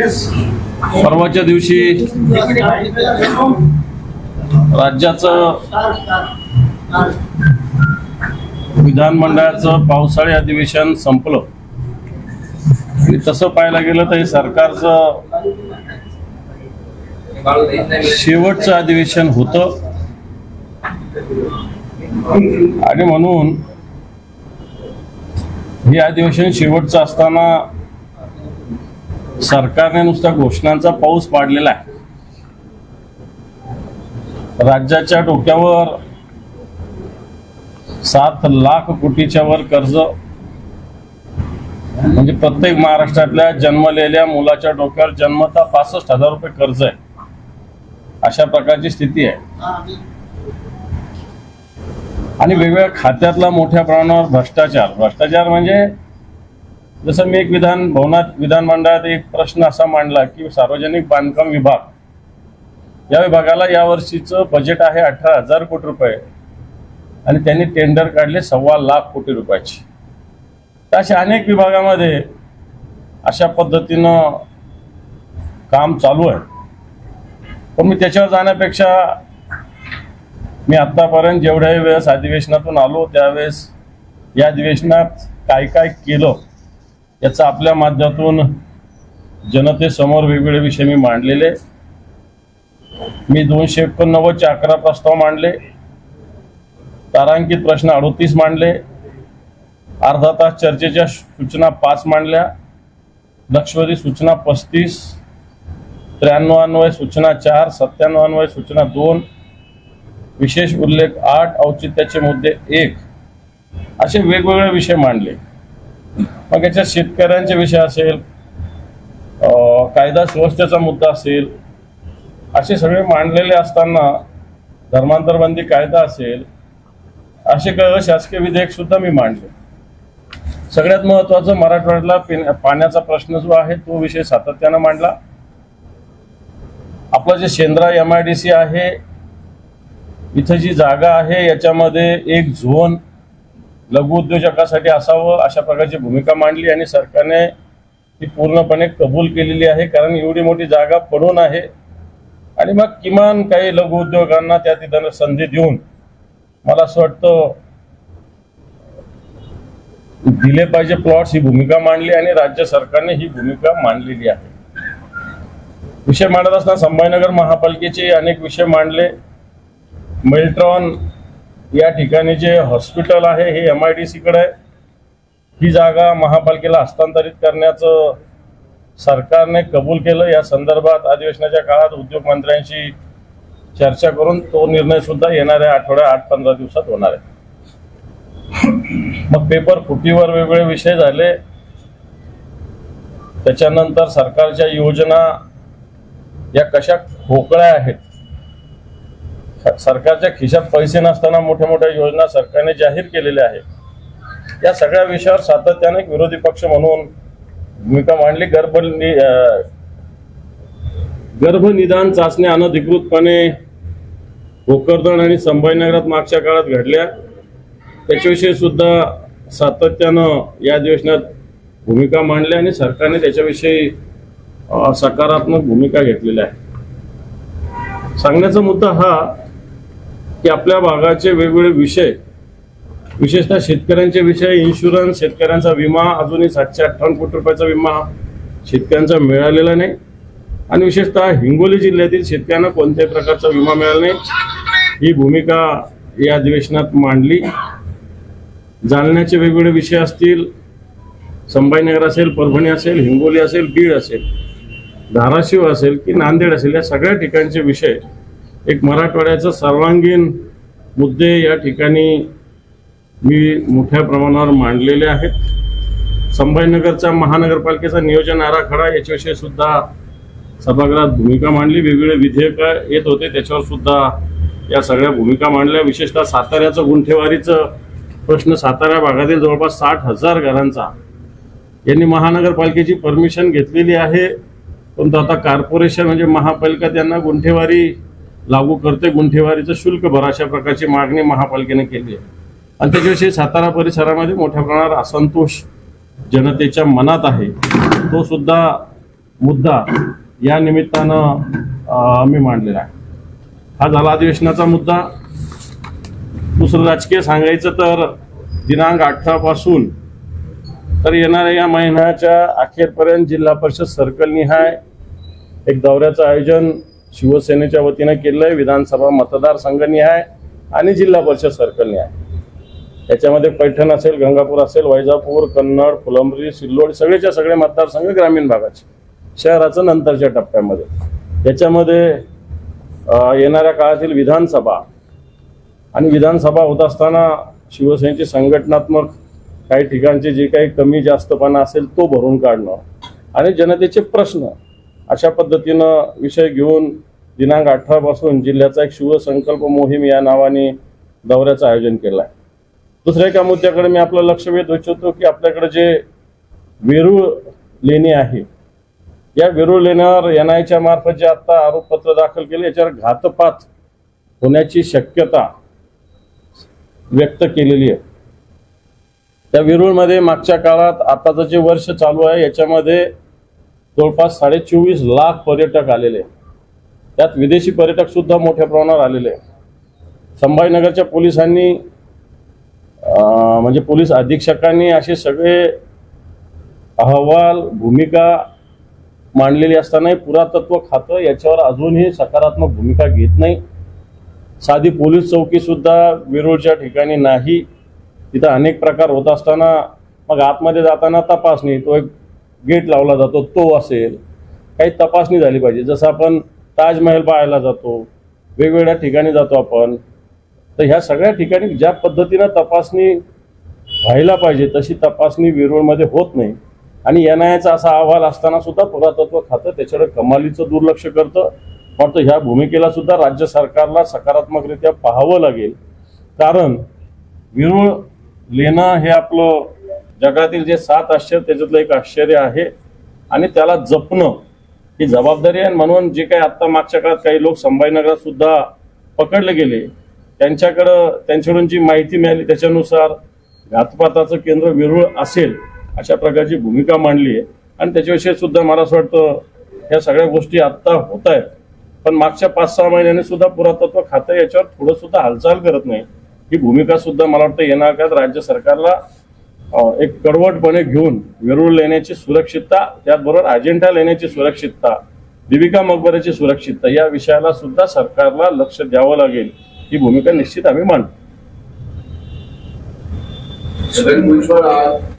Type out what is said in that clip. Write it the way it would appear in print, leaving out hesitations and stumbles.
परवाच्या दिवशी राज्याचं विधानमंडळाचं पावसाळी अधिवेशन संपलं आणि तसं पाहायला गेलं तर हे सरकारचं शेवटचं अधिवेशन होतं आणि म्हणून हे अधिवेशन शेवटचं असताना सरकारने नुसत्या घोषणांचा पाऊस पाडलेला आहे। राज्याच्या डोक्यावर 7 लाख कोटीच्या वर कर्ज, म्हणजे प्रत्येक महाराष्ट्रातल्या जन्मलेल्या मुलाच्या डोक्यावर जन्मता 65,000 रुपये कर्ज आहे, अशा प्रकारची स्थिती आहे। आणि वेगवेगळ्या खात्यातला मोठ्या प्रमाणावर भ्रष्टाचार म्हणजे जसं मी एक विधानमंडळात एक प्रश्न असा मांडला की सार्वजनिक बांधकाम विभाग या विभागाला यावर्षीचं बजेट आहे 18,000 कोटी रुपये आणि त्यांनी टेंडर काढले 1.25 लाख कोटी रुपयाची। तर अशा अनेक विभागामध्ये अशा पद्धतीनं काम चालू आहे। पण मी त्याच्यावर जाण्यापेक्षा मी आतापर्यंत जेवढ्याही वेळेस अधिवेशनातून आलो त्यावेळेस या अधिवेशनात काय काय केलं याचा आपल्या माध्यमातून जनतेसमोर वेगवेगळे विषय मी मांडलेले। मी 289 11 प्रस्ताव मांडले, तारांकित प्रश्न 38 मांडले, अर्धा तास चर्चेच्या सूचना 5 मांडल्या, लक्षवेधी सूचना 35, 93 अन्वय सूचना 4, 97 अन्वय सूचना 2, विशेष उल्लेख 8, औचित्याचे मुद्दे 1 असे वेगवेगळे विषय मांडले। मग याच्यात शेतकऱ्यांचे विषय असेल, कायदा सुव्यवस्थेचा मुद्दा असेल, असे सगळे मांडलेले असताना धर्मांतर बंदी कायदा असेल, असे काही शासकीय विधेयक सुद्धा मी मांडले। सगळ्यात महत्त्वाचं मराठवाड्यातला पाण्याचा प्रश्न जो आहे तो विषय सातत्याने मांडला। आपलं जे शेंद्रा MIDC आहे इथं जी जागा आहे याच्यामध्ये एक झोन लघु उद्योजकासाठी असावं अशा प्रकारची भूमिका मांडली आणि सरकारने ती पूर्णपणे कबूल केलेली आहे, कारण एवढी मोठी जागा पडून आहे। आणि मग किमान काही लघु उद्योगांना त्या ठिकाणी संधी देऊन मला असं वाटतं दिले पाहिजे प्लॉट्स ही भूमिका मांडली आणि राज्य सरकारने ही भूमिका मांडलेली आहे। विषय मांडत असताना संभाजीनगर महापालिकेचे अनेक विषय मांडले। मेल्ट्रॉन या ठिकाणी जे हॉस्पिटल आहे हे MIDC कडे आहे, ही जागा महापालिकेला हस्तांतरित करण्याचं सरकारने कबूल केलं। या संदर्भात अधिवेशनाच्या काळात उद्योग मंत्र्यांशी चर्चा करून तो निर्णय सुद्धा येणाऱ्या आठवड्यात 8-15 दिवसात होणार आहे। मग पेपर फुटीवर वेगवेगळे विषय झाले, त्याच्यानंतर सरकारच्या योजना या कशा खोकळ्या आहेत, सरकारच्या खिशात पैसे नसताना मोठ्या मोठ्या योजना सरकारने जाहीर केलेल्या आहेत। या सगळ्या विषयावर सातत्याने विरोधी पक्ष म्हणून भूमिका मांडली। गर्भनिदान चाचण्या अनधिकृतपणे भोकरदन आणि संभाजीनगरात मागच्या काळात घडल्या, त्याच्याविषयी सुद्धा सातत्यानं या अधिवेशनात भूमिका मांडल्या आणि सरकारने त्याच्याविषयी सकारात्मक भूमिका घेतलेली आहे। सांगण्याचा मुद्दा हा की आपल्या भागाचे वेगवेगळे विषय, विशेषतः शेतकऱ्यांचे विषय, इन्शुरन्स, शेतकऱ्यांचा विमा, अजूनही 758 कोटी रुपयाचा विमा शेतकऱ्यांचा मिळालेला नाही आणि विशेषतः हिंगोली जिल्ह्यातील शेतकऱ्यांना कोणत्याही प्रकारचा विमा मिळाला नाही, ही भूमिका या अधिवेशनात मांडली। जालन्याचे वेगवेगळे विषय असतील, संभाजीनगर असेल, परभणी असेल, हिंगोली असेल, बीड असेल, धाराशिव असेल की नांदेड असेल, या सगळ्या ठिकाणचे विषय एक मराठवाड्याचा सर्वांगीण मुद्दे या ठिकाणी मी मोठ्या प्रमाणावर मांडलेले आहेत। संभाजीनगरच्या महानगरपालिकेचा नियोजन आराखडा याच्याविषयी सुद्धा सभागृहात भूमिका मांडली। वेगवेगळे विधेयक येत होते त्याच्यावर सुद्धा या सगळ्या भूमिका मांडल्या। विशेषतः साताऱ्याचं गुंठेवारीचं प्रश्न, सातारा भागातील जवळपास 60,000 घरांचा यांनी महानगरपालिकेची परमिशन घेतलेली आहे, परंतु आता कॉर्पोरेशन म्हणजे महापालिका त्यांना गुंठेवारी लागू करते, गुंठेवारीचं शुल्क भरा अशा प्रकारची मागणी महापालिकेने केली आहे आणि त्याच्याविषयी सातारा परिसरामध्ये मोठ्या प्रमाणावर असंतोष जनतेच्या मनात आहे, तो सुद्धा मुद्दा या निमित्तानं आम्ही मांडलेला आहे। हा झाला अधिवेशनाचा मुद्दा। दुसरं राजकीय सांगायचं तर दिनांक 18 पासून तर येणाऱ्या या महिन्याच्या अखेरपर्यंत जिल्हा परिषद सर्कल निहाय एक दौऱ्याचं आयोजन शिवसेनेच्या वतीने केलं आहे। विधानसभा मतदारसंघ निहाय आणि जिल्हा परिषद सर्कल निहाय। त्याच्यामध्ये पैठण असेल, गंगापूर असेल, वैजापूर, कन्नड, फुलंब्री, सिल्लोड सगळेच्या सगळे मतदारसंघ ग्रामीण भागाचे, शहराचं नंतरच्या टप्प्यामध्ये। याच्यामध्ये येणाऱ्या काळातील विधानसभा आणि विधानसभा होत असताना शिवसेनेची संघटनात्मक काही ठिकाणचे जे काही कमी जास्तपणा असेल तो भरून काढणं आणि जनतेचे प्रश्न अशा पद्धतीनं विषय घेऊन दिनांक 18 पासून जिल्ह्याचा एक शिवसंकल्प मोहीम या नावाने दौऱ्याचं आयोजन केलं आहे। दुसऱ्या एका मुद्द्याकडे मी आपलं लक्ष वेधू इच्छितो की आपल्याकडे जे वेरूळ लेणी आहे, या वेरूळ लेण्यावर एनआयच्या मार्फत जे आता आरोपपत्र दाखल केले याच्यावर घातपात होण्याची शक्यता व्यक्त केलेली आहे। त्या वेरूळमध्ये मागच्या काळात आताचं जे वर्ष चालू आहे याच्यामध्ये जवळपास 24.5 लाख पर्यटक आलेले, त्यात विदेशी पर्यटक सुद्धा मोठ्या प्रमाणावर आलेले। संभाजीनगरच्या पोलिसांनी म्हणजे पोलीस अधीक्षकांनी असे सगळे अहवाल भूमिका मांडलेली असतानाही पुरातत्व खातं याच्यावर अजूनही सकारात्मक भूमिका घेत नाही। साधी पोलीस चौकी सुद्धा वेरूळच्या ठिकाणी नाही। तिथं अनेक प्रकार होत असताना मग आतमध्ये जाताना तपासणी, तो एक गेट लावला जातो, तो असेल काही तपासणी झाली पाहिजे। जसं आपण ताजमहल पाहायला जातो, वेगवेगळ्या ठिकाणी जातो आपण, तर ह्या सगळ्या ठिकाणी ज्या पद्धतीनं तपासणी व्हायला पाहिजे तशी तपासणी वेरूळमध्ये होत नाही। आणि एनआयचा असा अहवाल असताना सुद्धा पुरातत्व खातं त्याच्याकडे कमालीचं दुर्लक्ष करतं। वाटतं ह्या भूमिकेला सुद्धा राज्य सरकारला सकारात्मकरित्या पाहावं लागेल, कारण वेरूळ लेणं हे आपलं जगातील जे 7 आश्चर्य त्याच्यातलं एक आश्चर्य आहे आणि त्याला जपणं ही जबाबदारी आहे। म्हणून जे काही आता मागच्या काळात काही लोक संभाजीनगरात सुद्धा पकडले गेले त्यांच्याकडून जी माहिती मिळाली त्याच्यानुसार घातपाताचं केंद्र वेरूळ असेल अशा प्रकारची भूमिका मांडली आहे। आणि त्याच्याविषयी सुद्धा मला असं वाटतं ह्या सगळ्या गोष्टी आत्ता होत आहेत, पण मागच्या 5-6 महिन्यांनी सुद्धा पुरातत्व खातं याच्यावर थोडं सुद्धा हालचाल करत नाही। ही भूमिका सुद्धा मला वाटतं येणाऱ्या काळात राज्य सरकारला एक कडवटपणे घेऊन वेरूळ लेण्याची सुरक्षितता, त्याचबरोबर अजिंठा लेण्याची सुरक्षितता, बीबी का मकबऱ्याची सुरक्षितता या विषयाला सुद्धा सरकारला लक्ष द्यावं लागेल। ही भूमिका निश्चित आम्ही मांडतो।